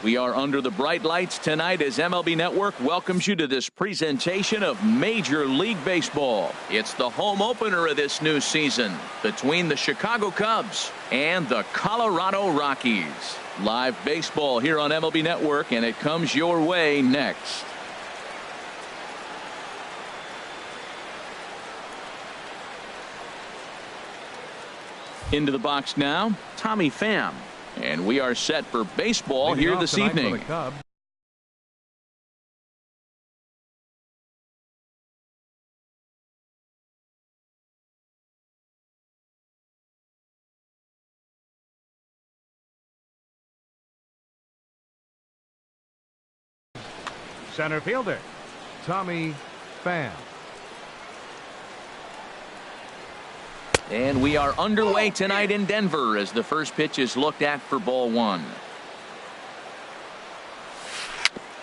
We are under the bright lights tonight as MLB Network welcomes you to this presentation of Major League Baseball. It's the home opener of this new season between the Chicago Cubs and the Colorado Rockies. Live baseball here on MLB Network, and it comes your way next. Into the box now, Tommy Pham. And we are set for baseball here this evening. Center fielder, Tommy Pham. And we are underway tonight in Denver as the first pitch is looked at for ball one.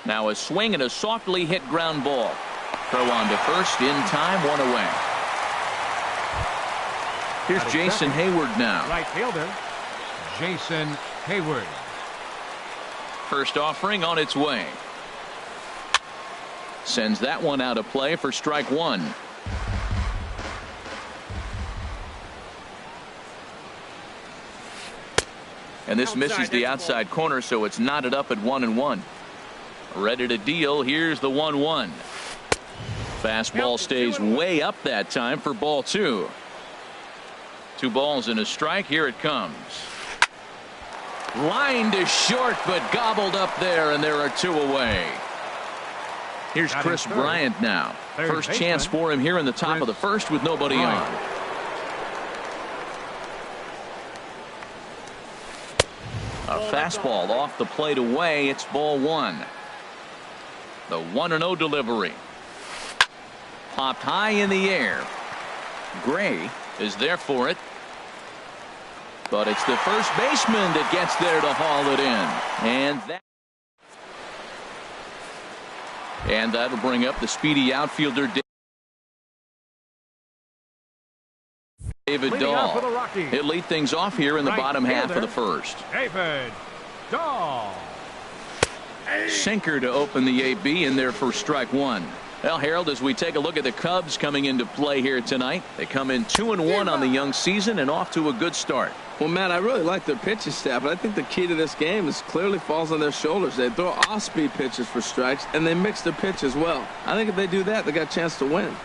Now a swing and a softly hit ground ball. Throw on to first in time, one away. Here's Jason Heyward now. Right fielder, Jason Heyward. First offering on its way. Sends that one out of play for strike one. And this misses the outside corner, so it's knotted up at 1-1. Ready to deal. Here's the 1-1. Fastball stays way up that time for ball two. 2 balls and a strike. Here it comes. Line to short, but gobbled up there, and there are 2 away. Here's Chris Bryant now. First chance for him here in the top of the first with nobody on. A fastball off the plate away. It's ball one. The 1-0 delivery. Popped high in the air. Gray is there for it. But it's the first baseman that gets there to haul it in. And that'll bring up the speedy outfielder David Dahl. He'll lead things off here in the bottom half of the first. David Dahl. Sinker to open the AB in there for strike one. Well, Harold, as we take a look at the Cubs coming into play here tonight, they come in 2-1 on the young season and off to a good start. Well, Matt, I really like their pitching staff, but I think the key to this game is clearly falls on their shoulders. They throw off-speed pitches for strikes, and they mix their pitch as well. I think if they do that, they got a chance to win.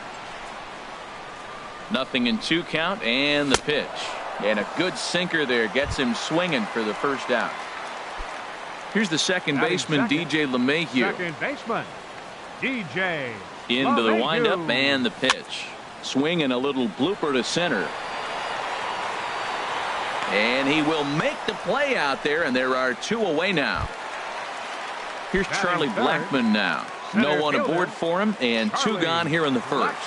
0-2 count and the pitch. And a good sinker there gets him swinging for the first out. Here's the second baseman, DJ LeMahieu. Second baseman, DJ into the windup and the pitch. Swing and a little blooper to center. And he will make the play out there, and there are 2 away now. Here's Charlie Blackmon now. No one aboard for him, and 2 gone here in the first.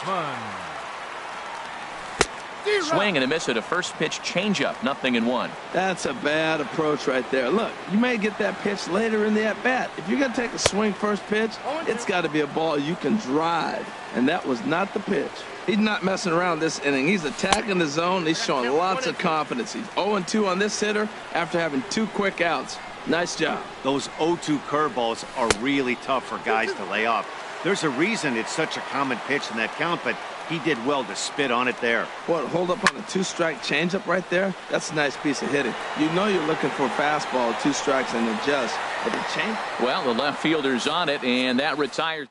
Swing and a miss at a first pitch changeup. 0-1. That's a bad approach right there. Look, you may get that pitch later in the at-bat. If you're going to take a swing first pitch, it's got to be a ball you can drive. And that was not the pitch. He's not messing around this inning. He's attacking the zone. He's showing lots of confidence. He's 0-2 on this hitter after having 2 quick outs. Nice job. Those 0-2 curveballs are really tough for guys to lay off. There's a reason it's such a common pitch in that count, but he did well to spit on it there. What, hold up on a 2-strike changeup right there? That's a nice piece of hitting. You know you're looking for a fastball, 2 strikes, and adjust. But the change. Well, the left fielder's on it, and that retires.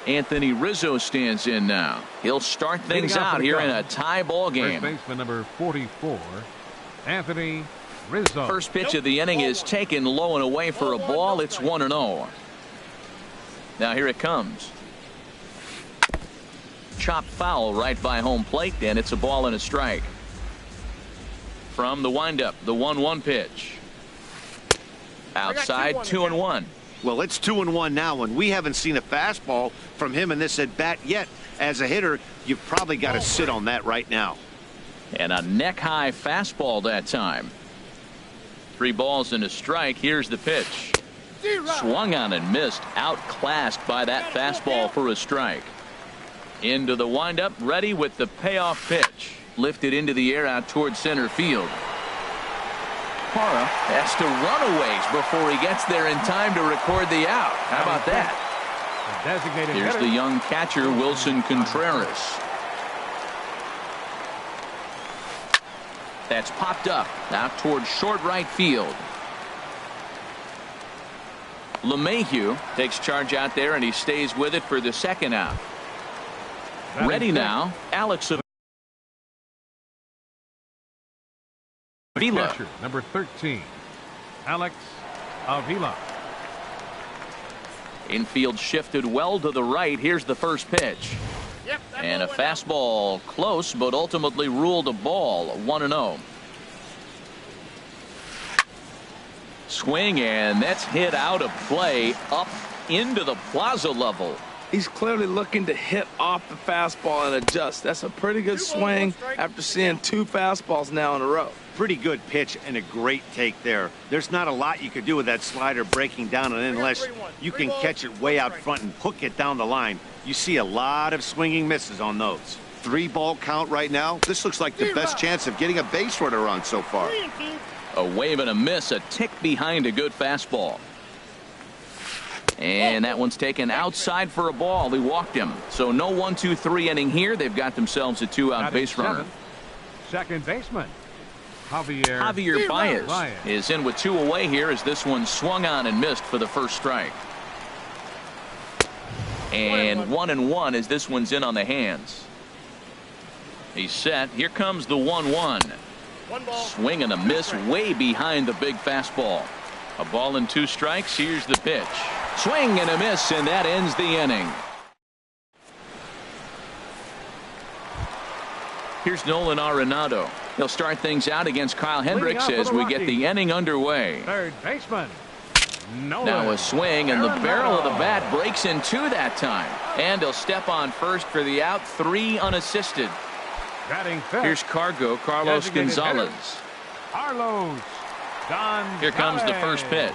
Anthony Rizzo stands in now. He'll start things out here in a tie ball game. First baseman number 44, Anthony Rizzo. First pitch of the inning is taken low and away for a ball. It's 1-0. Now here it comes. Chopped foul right by home plate, and it's a ball and a strike. From the windup, the 1-1 pitch. Outside, 2-1. Well, it's 2-1 now, and we haven't seen a fastball from him in this at bat yet. As a hitter, you've probably got to sit on that right now. And a neck high fastball that time. 3 balls and a strike. Here's the pitch. Swung on and missed. Outclassed by that fastball for a strike. Into the windup, ready with the payoff pitch. Lifted into the air out towards center field. Parra has to run a ways before he gets there in time to record the out. How about that? The designated Here's hitter. the young catcher, Wilson Contreras. That's popped up out towards short right field. LeMahieu takes charge out there, and he stays with it for the second out. Ready now, Alex Avila. Catcher, number 13, Alex Avila. Infield shifted well to the right. Here's the first pitch. And a fastball close, but ultimately ruled a ball. 1-0. Swing, and that's hit out of play up into the plaza level. He's clearly looking to hit off the fastball and adjust. That's a pretty good swing after seeing 2 fastballs now in a row. Pretty good pitch and a great take there. There's not a lot you could do with that slider breaking down, and unless you can catch it way out front and hook it down the line, you see a lot of swinging misses on those. 3-ball count right now. This looks like the best chance of getting a base runner on so far. A wave and a miss, a tick behind a good fastball. And that one's taken outside for a ball. He walked him. So no 1-2-3 inning here. They've got themselves a 2-out base runner. Second baseman, Javier Baez is in with 2 away here as this one swung on and missed for the first strike. And 1-1 as this one's in on the hands. He's set. Here comes the 1-1. Swing and a miss way behind the big fastball. A ball and 2 strikes. Here's the pitch. Swing and a miss, and that ends the inning. Here's Nolan Arenado. He'll start things out against Kyle Hendricks as we get the inning underway. Third baseman, Nolan Now a swing, and the Arenado. barrel of the bat breaks in 2 that time. And he'll step on first for the out. 3 unassisted. Batting fifth, Here's Carlos designated Gonzalez. hitter, Carlos Gonzalez. Here comes the first pitch.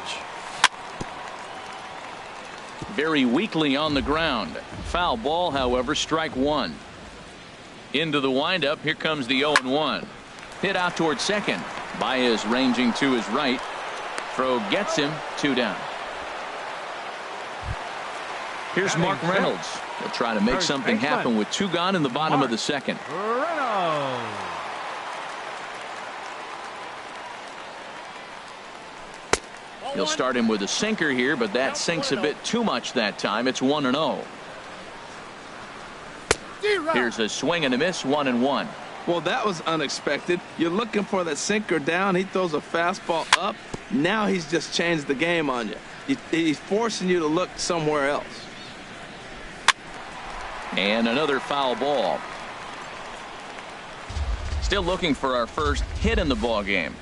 Very weakly on the ground. Foul ball, however, strike 1. Into the windup. Here comes the 0-1. Hit out towards second. Baez ranging to his right. Throw gets him. 2 down. Here's Mark Reynolds. He'll try to make First something baseman. happen with 2 gone in the bottom of the second. Reynolds. He'll start him with a sinker here, but that sinks a bit too much that time. It's 1-0. Here's a swing and a miss. 1-1. Well, that was unexpected. You're looking for that sinker down. He throws a fastball up. Now he's just changed the game on you. He's forcing you to look somewhere else. And another foul ball. Still looking for our first hit in the ball game.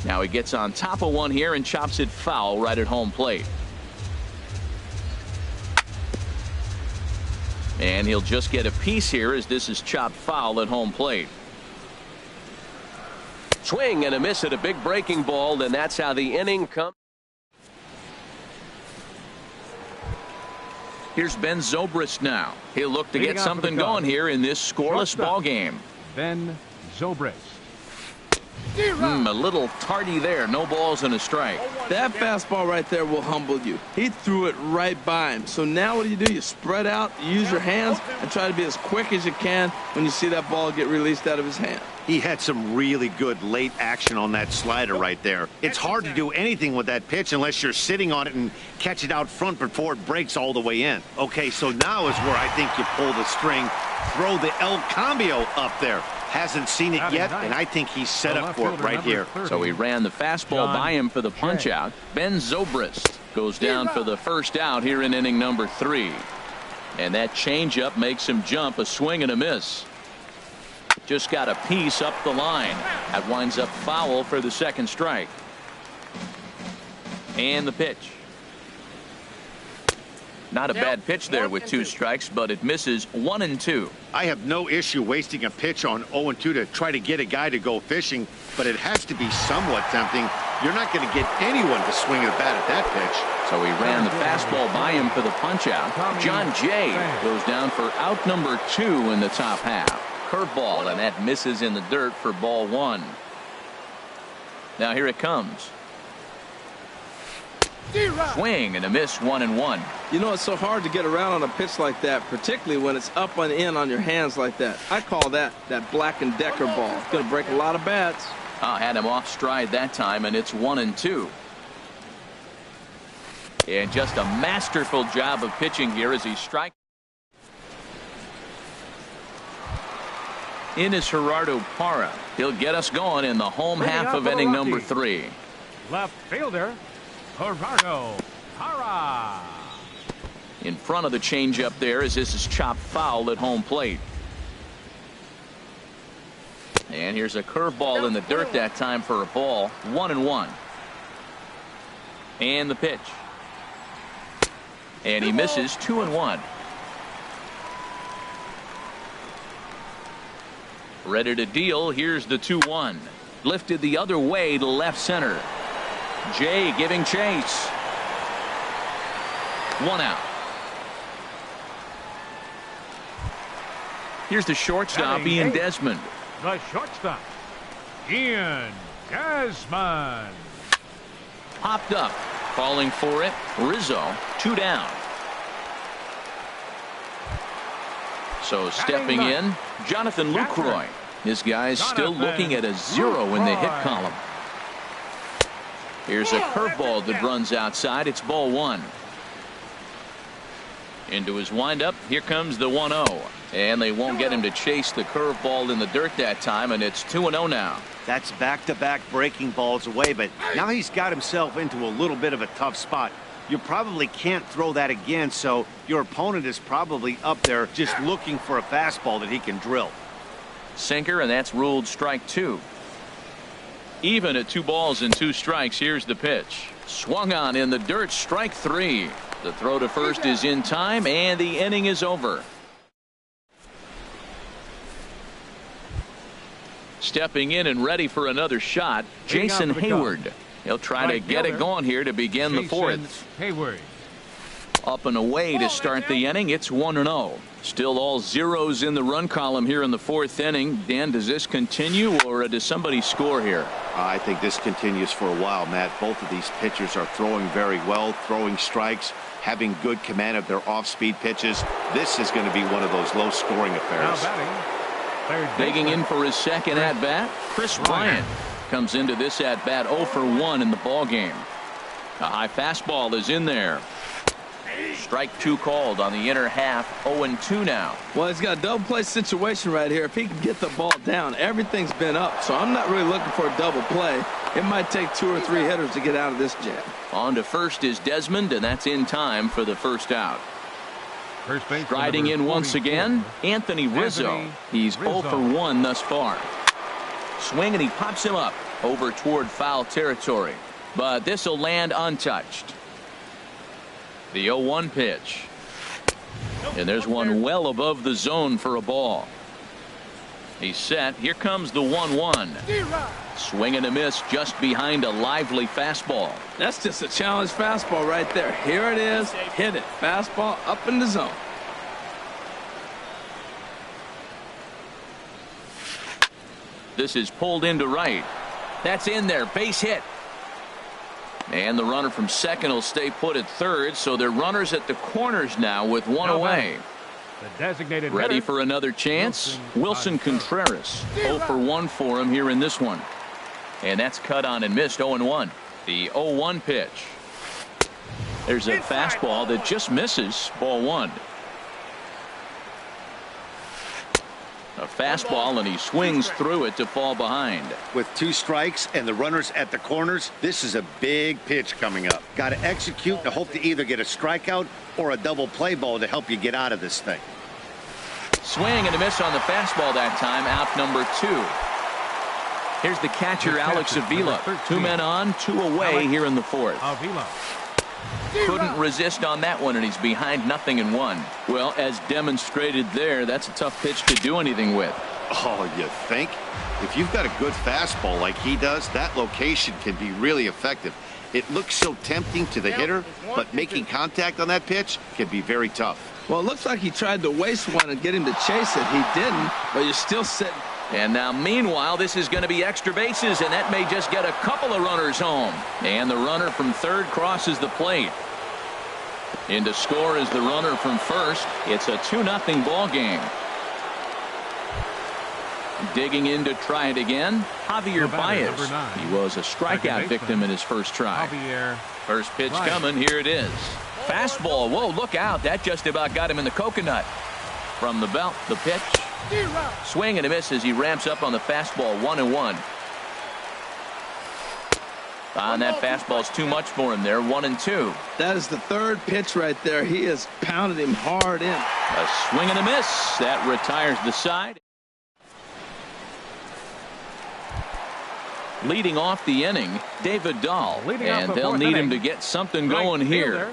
Now he gets on top of one here and chops it foul right at home plate. And he'll just get a piece here as this is chopped foul at home plate. Swing and a miss at a big breaking ball, and that's how the inning comes. Here's Ben Zobrist now. He'll look to Leading get off for something the Cubs, going here in this scoreless shortstop, ball game. Ben Zobrist. A little tardy there. No balls and a strike. That fastball right there will humble you. He threw it right by him. So now what do? You spread out, you use your hands, and try to be as quick as you can when you see that ball get released out of his hand. He had some really good late action on that slider right there. It's hard to do anything with that pitch unless you're sitting on it and catch it out front before it breaks all the way in. Okay, so now is where I think you pull the string, throw the El Cambio up there. Hasn't seen it yet, and I think he's set up for it right here. So he ran the fastball by him for the punch out. Ben Zobrist goes down for the first out here in inning number 3. And that changeup makes him jump. A swing and a miss. Just got a piece up the line. That winds up foul for the second strike. And the pitch. Not a bad pitch there with 2 strikes, but it misses 1-2. I have no issue wasting a pitch on 0-2 to try to get a guy to go fishing, but it has to be somewhat tempting. You're not going to get anyone to swing a bat at that pitch. So he ran the fastball by him for the punch out. John Jay goes down for out number 2 in the top half. Curveball, and that misses in the dirt for ball 1. Now here it comes. Swing and a miss, 1-1. You know, it's so hard to get around on a pitch like that, particularly when it's up and in on your hands like that. I call that Black & Decker ball. It's going to break a lot of bats. Had him off stride that time, and it's 1-2. And just a masterful job of pitching here as he strikes. In is Gerardo Parra. He'll get us going in the home half of inning number 3. Left fielder, Gerardo Parra. In front of the changeup there as this is chopped foul at home plate. And here's a curveball in the dirt that time for a ball. 1-1. And the pitch. And he misses, 2-1. Ready to deal. Here's the 2-1. Lifted the other way to left center. Jay giving chase. 1 out. Here's the shortstop, Ian Desmond. The shortstop, Ian Desmond. Popped up. Calling for it. Rizzo, 2 down. So stepping in, Jonathan Lucroy. This guy's still looking at a 0 in the hit column. Here's a curveball that runs outside. It's ball 1. Into his windup. Here comes the 1-0. And they won't get him to chase the curveball in the dirt that time, and it's 2-0 now. That's back-to-back breaking balls away, but now he's got himself into a little bit of a tough spot. You probably can't throw that again, so your opponent is probably up there just looking for a fastball that he can drill. Sinker, and that's ruled strike 2. Even at 2 balls and 2 strikes. Here's the pitch. Swung on in the dirt, strike 3. The throw to first is in time, and the inning is over. Stepping in and ready for another shot, Jason Hayward. He'll try to get it going here to begin the 4th. Hayward. Up and away to start the inning. It's 1-0. Still all zeros in the run column here in the 4th inning. Dan, does this continue, or does somebody score here? I think this continues for a while, Matt. Both of these pitchers are throwing very well, throwing strikes, having good command of their off-speed pitches. This is going to be one of those low-scoring affairs. Now batting, Digging in for his second at-bat, Chris Bryant comes into this at-bat 0 for 1 in the ballgame. A high fastball is in there. Strike 2 called on the inner half. 0-2 now. Well, he's got a double play situation right here. If he can get the ball down, everything's been up. So I'm not really looking for a double play. It might take 2 or 3 hitters to get out of this jam. On to first is Desmond, and that's in time for the first out. First base Riding in once again, Anthony Rizzo. He's 0 for 1 thus far. Swing, and he pops him up over toward foul territory. But this will land untouched. The 0-1 pitch. And there's one well above the zone for a ball. He's set. Here comes the 1-1. Swing and a miss just behind a lively fastball. That's just a challenge fastball right there. Here it is. Hit it. Fastball up in the zone. This is pulled into right. That's in there. Base hit. And the runner from second will stay put at third, so they're runners at the corners now with 1 away. The designated Ready hitter, for another chance? Wilson Contreras. 0 for 1 for him here in this one. And that's cut on and missed. 0-1. The 0-1 pitch. There's a fastball that just misses. Ball 1. A fastball, and he swings through it to fall behind. With 2 strikes and the runners at the corners, this is a big pitch coming up. Got to execute to hope to either get a strikeout or a double play ball to help you get out of this thing. Swing and a miss on the fastball that time. Out number 2. Here's the catcher, Alex Avila. 2 men on, 2 away here in the 4th. Avila. Couldn't resist on that one, and he's behind 0-1. Well, as demonstrated there, that's a tough pitch to do anything with. Oh, you think? If you've got a good fastball like he does, that location can be really effective. It looks so tempting to the hitter, but making contact on that pitch can be very tough. Well, it looks like he tried to waste one and get him to chase it. He didn't, but you're still sitting. And now, meanwhile, this is going to be extra bases, and that may just get a couple of runners home. And the runner from third crosses the plate. In to score is the runner from first. It's a 2-0 ball game. Digging in to try it again, Javier Baez. He was a strikeout victim in his first try. First pitch coming. Here it is. Fastball. Whoa, look out. That just about got him in the coconut. From the belt, the pitch. Swing and a miss as he ramps up on the fastball. 1-1. And that fastball's too much for him there. 1-2. That is the third pitch right there. He has pounded him hard in. A swing and a miss. That retires the side. Leading off the inning, David Dahl. And they'll need him to get something going here.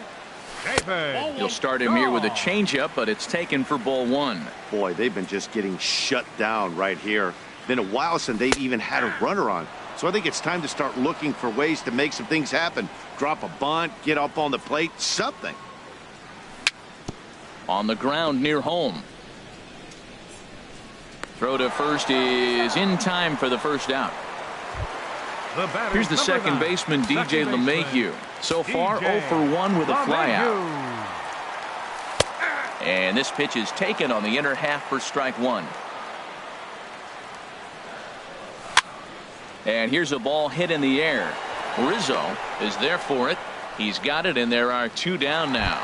You'll start him here with a changeup, but it's taken for ball 1. Boy, they've been just getting shut down right here. Been a while since they've even had a runner on. So I think it's time to start looking for ways to make some things happen. Drop a bunt, get up on the plate, something. On the ground near home. Throw to first is in time for the first out. Here's the second baseman, DJ LeMahieu. So far, 0 for 1 with a flyout. And this pitch is taken on the inner half for strike 1. And here's a ball hit in the air. Rizzo is there for it. He's got it, and there are 2 down now.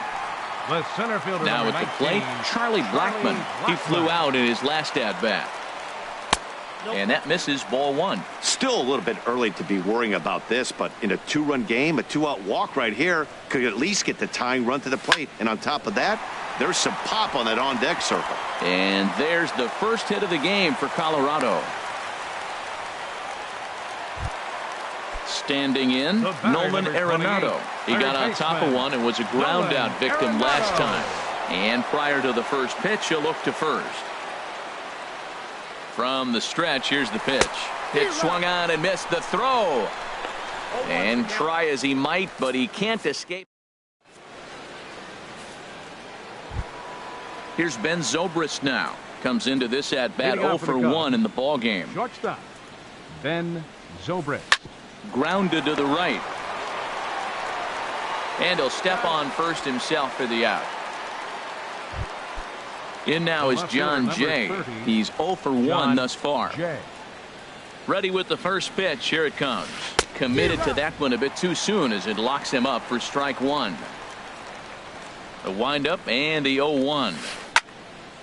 Now at the plate, Charlie Blackmon. He flew out in his last at-bat. And that misses ball 1. Still a little bit early to be worrying about this, but in a 2-run game, a 2-out walk right here could at least get the tying run to the plate. And on top of that, there's some pop on that on-deck circle. And there's the first hit of the game for Colorado. Standing in, Nolan Arenado. He got on top of one and was a ground-out victim last time. And prior to the first pitch, he'll look to first. From the stretch, here's the pitch. Pitch swung on and missed the throw. And try as he might, but he can't escape. Here's Ben Zobrist now. Comes into this at-bat 0 for 1 in the ball game. Shortstop, Ben Zobrist. Grounded to the right. And he'll step on first himself for the out. In now is John Jay. He's 0 for 1 thus far. Ready with the first pitch. Here it comes. Committed to that one a bit too soon as it locks him up for strike 1. The windup and the 0-1.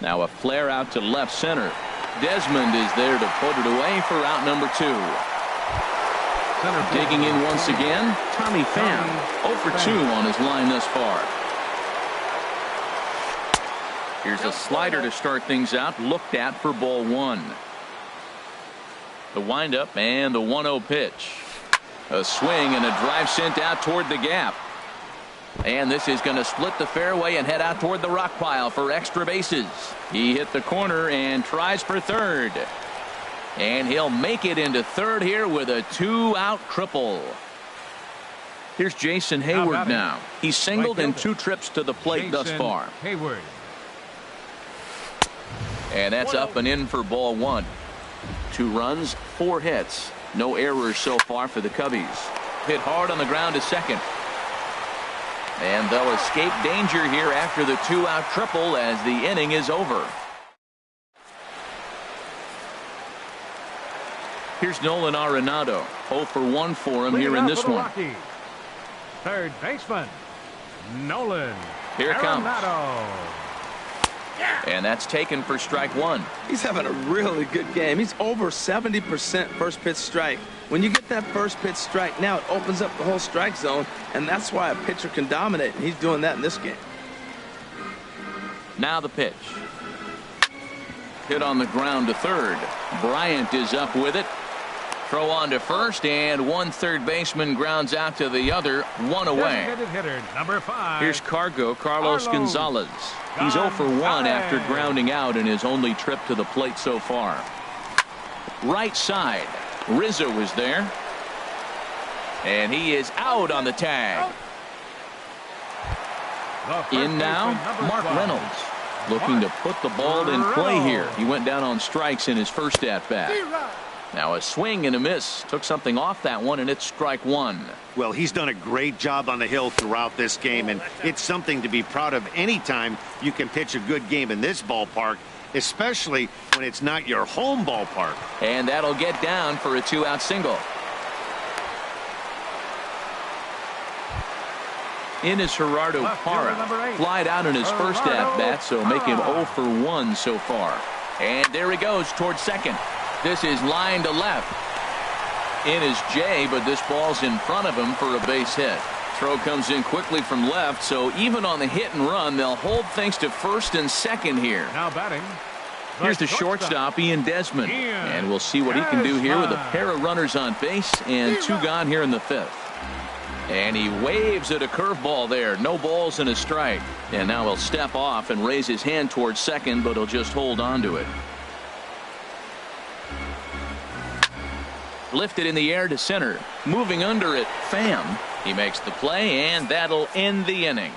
Now a flare out to left center. Desmond is there to put it away for out number 2. Digging in once again, Tommy Pham. 0 for 2 on his line thus far. Here's a slider to start things out, looked at for ball 1. The windup and the 1-0 pitch. A swing and a drive sent out toward the gap. And this is going to split the fairway and head out toward the rock pile for extra bases. He hit the corner and tries for third. And he'll make it into third here with a 2-out triple. Here's Jason Hayward now. He's singled in 2 trips to the plate thus far. Hayward. And that's up and in for ball 1. 2 runs, 4 hits. No errors so far for the Cubbies. Hit hard on the ground to second. And they'll escape danger here after the 2-out triple as the inning is over. Here's Nolan Arenado. 0 for 1 for him here in this one. Rockies. Third baseman, Nolan Here it comes. Arenado. And that's taken for strike 1. He's having a really good game. He's over 70% first pitch strike. When you get that first pitch strike, now it opens up the whole strike zone, and that's why a pitcher can dominate, and he's doing that in this game. Now the pitch. Hit on the ground to third. Bryant is up with it. Throw on to first, and one third baseman grounds out to the other, 1 away. Hitter, number 5. Here's Carlos Gonzalez. He's 0 for 1 after grounding out in his only trip to the plate so far. Right side. Rizzo is there. And he is out on the tag. In now, Mark Reynolds, looking to put the ball in play here. He went down on strikes in his first at-bat. Now a swing and a miss. Took something off that one, and it's strike one. Well, he's done a great job on the hill throughout this game, and it's something to be proud of anytime you can pitch a good game in this ballpark, especially when it's not your home ballpark. And that'll get down for a 2-out single. In is Gerardo Parra. Flied out in his first at-bat, so making 0 for 1 so far. And there he goes towards second. This is line to left. In is Jay, but this ball's in front of him for a base hit. Throw comes in quickly from left, so even on the hit and run, they'll hold things to first and second here. Now batting. Here's the shortstop, Ian Desmond. And we'll see what he can do here with a pair of runners on base and 2 gone here in the 5th. And he waves at a curveball there. No balls and a strike. And now he'll step off and raise his hand towards second, but he'll just hold on to it. Lifted in the air to center. Moving under it, Pham. He makes the play, and that'll end the inning.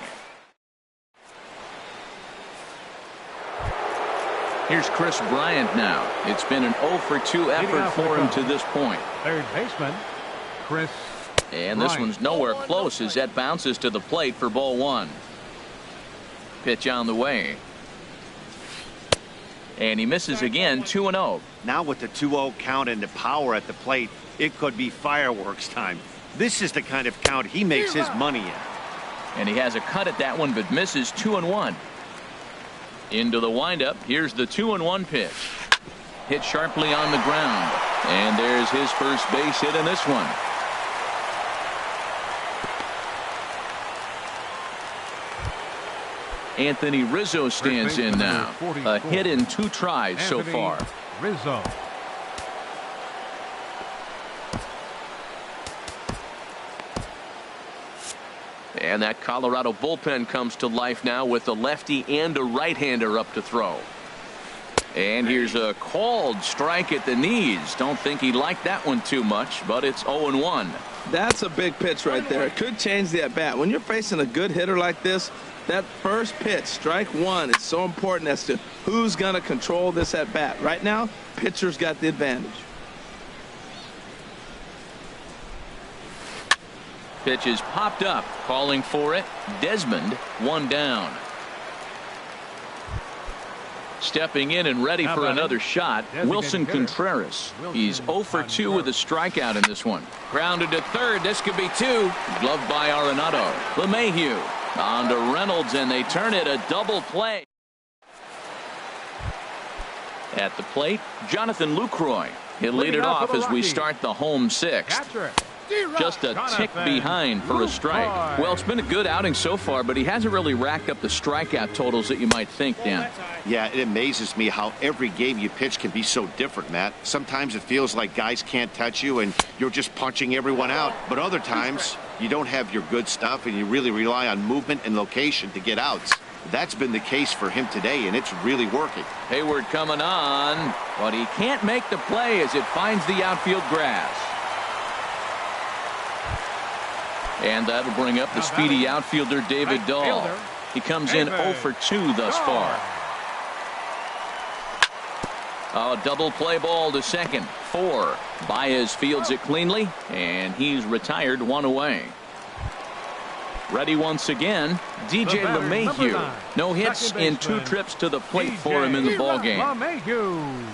Here's Chris Bryant now. It's been an 0 for 2 effort for him to this point. Third baseman, Chris And this one's nowhere close as that bounces to the plate for ball 1. Pitch on the way. And he misses again, 2-0. Now with the 2-0 count and the power at the plate, it could be fireworks time. This is the kind of count he makes his money in. And he has a cut at that one, but misses 2-1. Into the windup. Here's the 2-1 pitch. Hit sharply on the ground. And there's his first base hit in this one. Anthony Rizzo stands in now. A hit in 2 tries so far. Rizzo. And that Colorado bullpen comes to life now with a lefty and a right-hander up to throw. And here's a called strike at the knees. Don't think he liked that one too much, but it's 0-1. That's a big pitch right there. It could change the at-bat. When you're facing a good hitter like this, that first pitch, strike 1, is so important as to who's going to control this at-bat. Right now, pitcher's got the advantage. Pitch is popped up, calling for it. Desmond, 1 down. Stepping in and ready for another shot, Wilson Contreras. He's 0 for 2 with a strikeout in this one. Grounded to third. This could be 2. Gloved by Arenado. LeMahieu on to Reynolds, and they turn it a double play. At the plate, Jonathan Lucroy. He'll lead it off as we start the home 6th. Just a tick behind for a strike. Well, it's been a good outing so far, but he hasn't really racked up the strikeout totals that you might think, Dan. Yeah, it amazes me how every game you pitch can be so different, Matt. Sometimes it feels like guys can't touch you and you're just punching everyone out. But other times you don't have your good stuff and you really rely on movement and location to get outs. That's been the case for him today, and it's really working. Hayward coming on, but he can't make the play as it finds the outfield grass. And that'll bring up the speedy outfielder David Dahl. He comes in 0 for 2 thus far. A double play ball to second. 4. Baez fields it cleanly, and he's retired 1 away. Ready once again, DJ LeMahieu. No hits in 2 trips to the plate for him in the ballgame.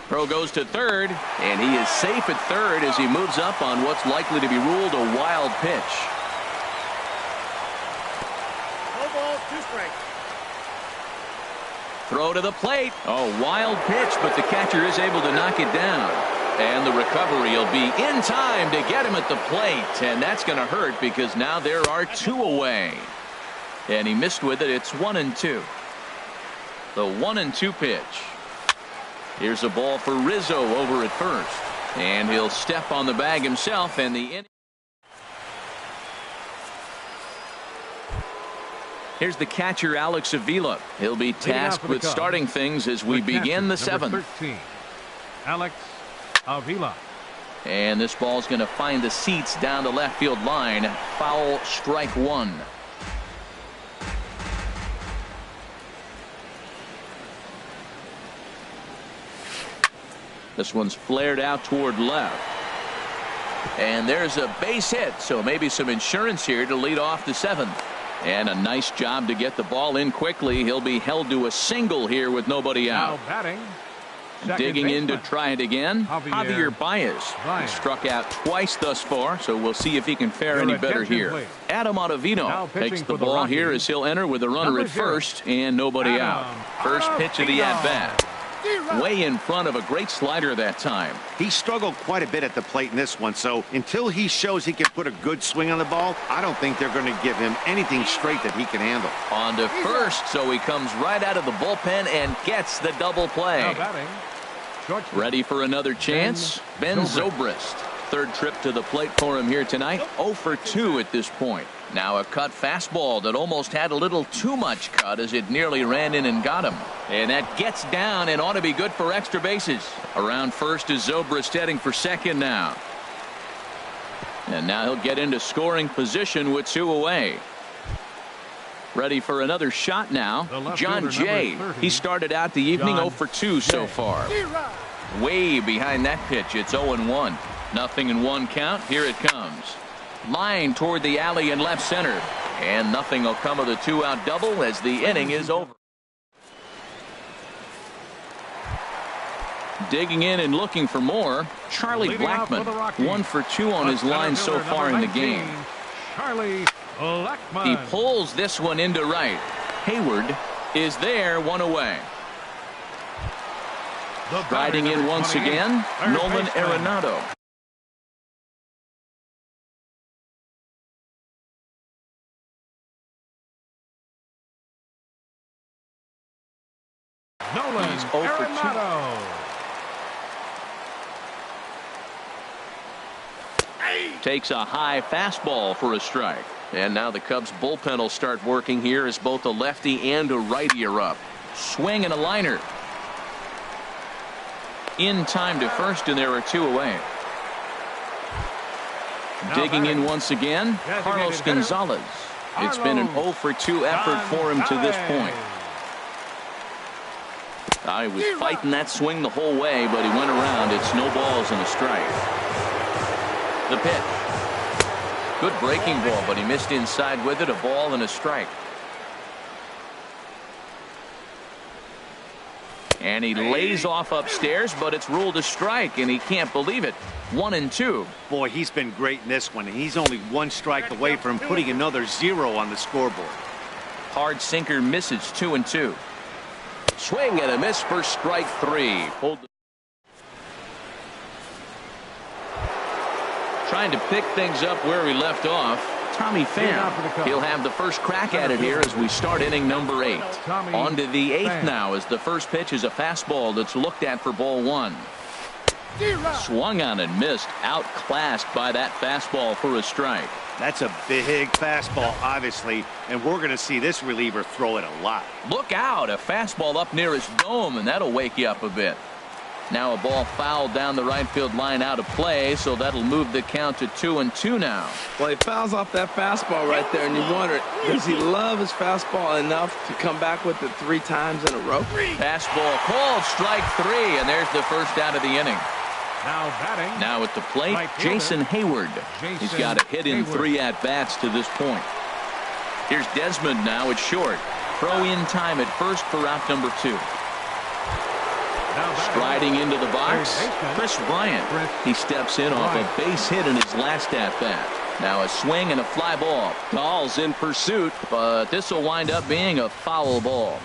Throw goes to third, and he is safe at third as he moves up on what's likely to be ruled a wild pitch. No balls, 2 strikes. Throw to the plate. A wild pitch, but the catcher is able to knock it down. And the recovery will be in time to get him at the plate, and that's going to hurt because now there are 2 away. And he missed with it. It's 1-2. The 1-2 pitch. Here's a ball for Rizzo over at first. And he'll step on the bag himself, and the inning. Here's the catcher, Alex Avila. He'll be tasked with starting things as we begin the 7th. 13, Alex Avila. And this ball's going to find the seats down the left field line. Foul, strike one. This one's flared out toward left. And there's a base hit, so maybe some insurance here to lead off the seventh. And a nice job to get the ball in quickly. He'll be held to a single here with nobody out. Now batting. Digging in to try it again, Javier Baez. He struck out twice thus far, so we'll see if he can fare any better here. Adam Ottavino takes the ball here as he'll enter with a runner at first and nobody out. First pitch of the at-bat. Way in front of a great slider that time. He struggled quite a bit at the plate in this one, so until he shows he can put a good swing on the ball, I don't think they're going to give him anything straight that he can handle. On to first, so he comes right out of the bullpen and gets the double play. Ready for another chance? Ben Zobrist. Third trip to the plate for him here tonight. 0 for 2 at this point. Now a cut fastball that almost had a little too much cut as it nearly ran in and got him. And that gets down and ought to be good for extra bases. Around first is Zobrist heading for second now. And now he'll get into scoring position with 2 away. Ready for another shot now. John Jay. He started out the evening 0 for 2 so far. Way behind that pitch. It's 0-1. Nothing in 1 count. Here it comes. Line toward the alley in left center. And nothing will come of the 2-out double as the inning is over. Digging in and looking for more. Charlie Blackmon. 1 for 2 on his line so far in the game. Charlie Blackmon. He pulls this one into right. Hayward is there, 1 away. Riding in once again, Nolan Arenado. Nolan 0 for 2. Takes a high fastball for a strike. And now the Cubs bullpen will start working here as both a lefty and a righty are up. Swing and a liner. In time to first, and there are 2 away. Digging in once again, Carlos Gonzalez. It's been an 0 for 2 effort for him to this point. He was fighting that swing the whole way, but he went around. It's no balls and a strike. The pitch. Good breaking ball, but he missed inside with it. A ball and a strike. And he lays off upstairs, but it's ruled a strike, and he can't believe it. 1-2. Boy, he's been great in this one. He's only 1 strike away from putting another 0 on the scoreboard. Hard sinker misses. 2-2. Swing and a miss for strike 3. Trying to pick things up where he left off. Tommy Pham. He'll have the first crack at it here as we start inning number 8. On to the 8th now as the first pitch is a fastball that's looked at for ball 1. Swung on and missed. Outclassed by that fastball for a strike. That's a big fastball, obviously, and we're going to see this reliever throw it a lot. Look out. A fastball up near his dome, and that'll wake you up a bit. Now a ball fouled down the right field line out of play, so that'll move the count to 2-2 now. Well, he fouls off that fastball right there, and you wonder, does he love his fastball enough to come back with it 3 times in a row? Fastball called, strike 3, and there's the first out of the inning. Now batting. Now at the plate, Jason Hayward. He's got a hit in 3 at-bats to this point. Here's Desmond now at short. Throw in time at first for out number 2. Striding into the box, Chris Bryant. He steps in off a base hit in his last at-bat. Now a swing and a fly ball. Dahl's in pursuit, but this will wind up being a foul ball.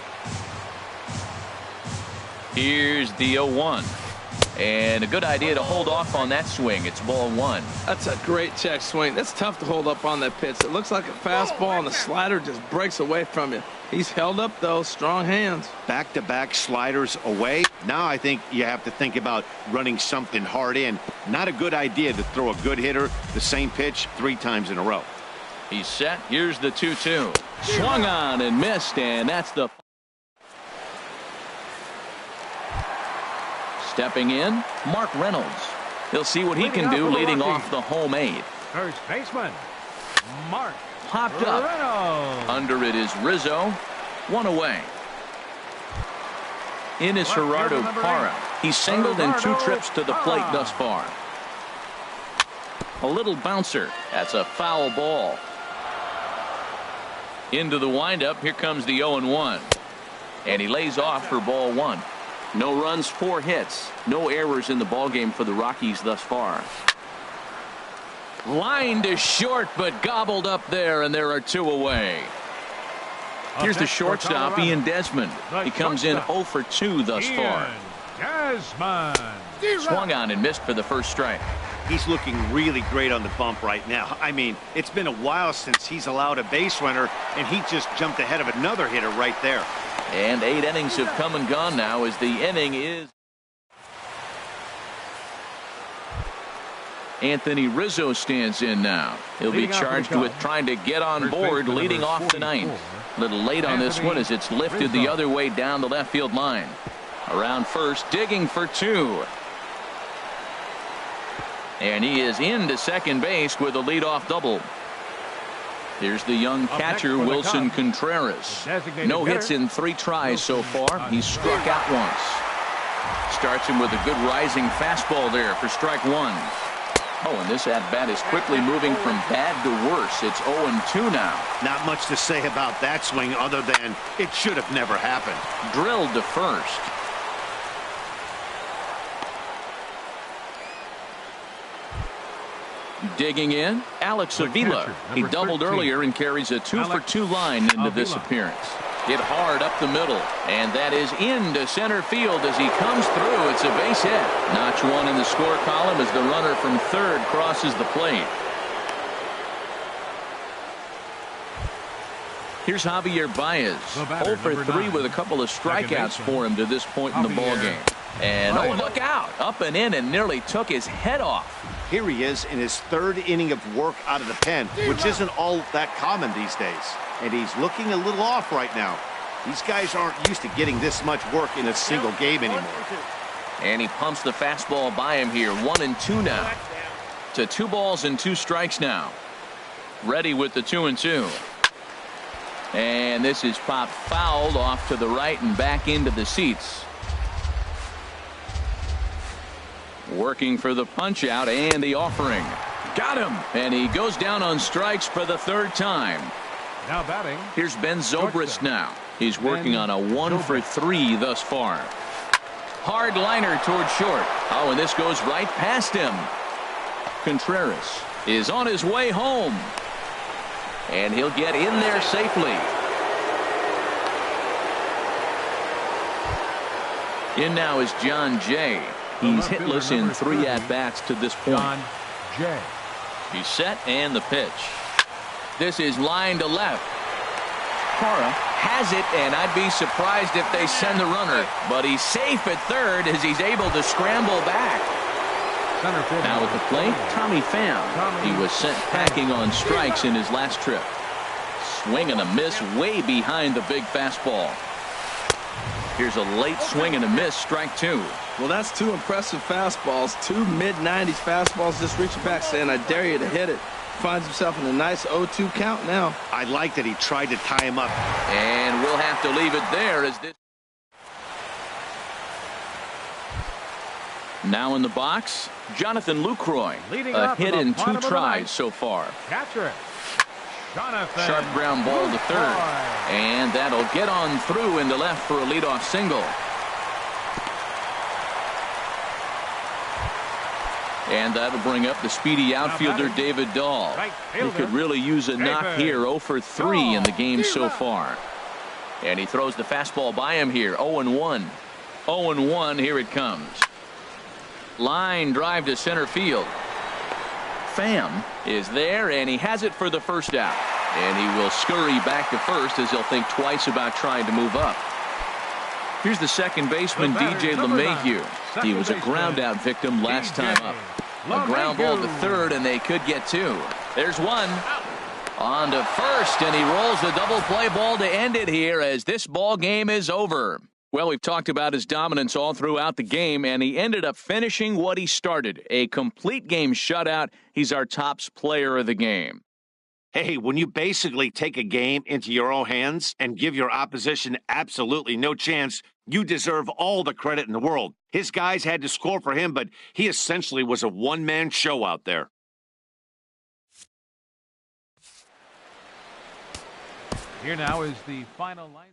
Here's the 0-1. And a good idea to hold off on that swing. It's ball 1. That's a great check swing. That's tough to hold up on that pitch. It looks like a fastball, and the slider just breaks away from you. He's held up, though. Strong hands. Back-to-back sliders away. Now I think you have to think about running something hard in. Not a good idea to throw a good hitter the same pitch 3 times in a row. He's set. Here's the 2-2. Swung on and missed, and that's the... Stepping in, Mark Reynolds. He'll see what he can do leading off the home 8. First baseman, Mark Popped up. Reynolds. Under it is Rizzo. 1 away. In is Gerardo Parra. He's singled in 2 trips to the plate thus far. A little bouncer. That's a foul ball. Into the windup. Here comes the 0-1. And he lays off for ball 1. No runs, 4 hits. No errors in the ballgame for the Rockies thus far. Line to short, but gobbled up there, and there are 2 away. Here's the shortstop, Ian Desmond. He comes in 0 for 2 thus far. Desmond. Swung on and missed for the first strike. He's looking really great on the bump right now. I mean, it's been a while since he's allowed a base runner, and he just jumped ahead of another hitter right there. And 8 innings have come and gone now as the inning is. Anthony Rizzo stands in now. He'll be charged with trying to get on board leading off the 9th. A little late on this one as it's lifted the other way down the left field line. Around first, digging for 2. And he is into second base with a leadoff double. Here's the young catcher, Wilson Contreras. No hits in 3 tries so far. He's struck out once. Starts him with a good rising fastball there for strike 1. Oh, and this at-bat is quickly moving from bad to worse. It's 0-2 now. Not much to say about that swing other than it should have never happened. Drilled to first. Digging in, Alex Avila. He doubled earlier and carries a 2 for 2 line into this appearance. Hit hard up the middle, and that is into center field as he comes through. It's a base hit. Notch 1 in the score column as the runner from third crosses the plate. Here's Javier Baez. 0 for 3 with a couple of strikeouts for him to this point in the ballgame. And oh, look out. Up and in and nearly took his head off. Here he is in his 3rd inning of work out of the pen, which isn't all that common these days. And he's looking a little off right now. These guys aren't used to getting this much work in a single game anymore. And he pumps the fastball by him here. 1-2 now. To 2 balls and 2 strikes now. Ready with the 2-2. And this is popped fouled off to the right and back into the seats. Working for the punch out and the offering. Got him. And he goes down on strikes for the 3rd time. Now batting. Here's Ben Zobrist now. He's working on a 1 for 3 thus far. Hard liner toward short. Oh, and this goes right past him. Contreras is on his way home. And he'll get in there safely. In now is John Jay. He's hitless in 3 at-bats to this point. John Jay. He's set and the pitch. This is line to left. Parra has it, and I'd be surprised if they send the runner. But he's safe at third as he's able to scramble back. Now at the plate, Tommy Pham. He was sent packing on strikes in his last trip. Swing and a miss way behind the big fastball. Here's a late swing and a miss, strike 2. Well, that's 2 impressive fastballs. 2 mid-90s fastballs just reaching back saying, I dare you to hit it. Finds himself in a nice 0-2 count now. I like that he tried to tie him up. And we'll have to leave it there as this. Now in the box, Jonathan Lucroy. A hit in 2 tries so far. Catcher. Jonathan. Sharp ground ball to third. And that'll get on through into left for a leadoff single. And that'll bring up the speedy outfielder David Dahl. He could really use a knock here. 0 for 3 in the game so far. And he throws the fastball by him here. 0-1. 0-1. Here it comes. Line drive to center field. Pham is there, and he has it for the first out. And he will scurry back to first as he'll think twice about trying to move up. Here's the second baseman, DJ LeMahieu. He was a ground out victim last time up. A ground ball to third, and they could get 2. There's 1. On to first, and he rolls the double play ball to end it here as this ball game is over. Well, we've talked about his dominance all throughout the game, and he ended up finishing what he started, a complete game shutout. He's our tops player of the game. Hey, when you basically take a game into your own hands and give your opposition absolutely no chance, you deserve all the credit in the world. His guys had to score for him, but he essentially was a one-man show out there. Here now is the final line.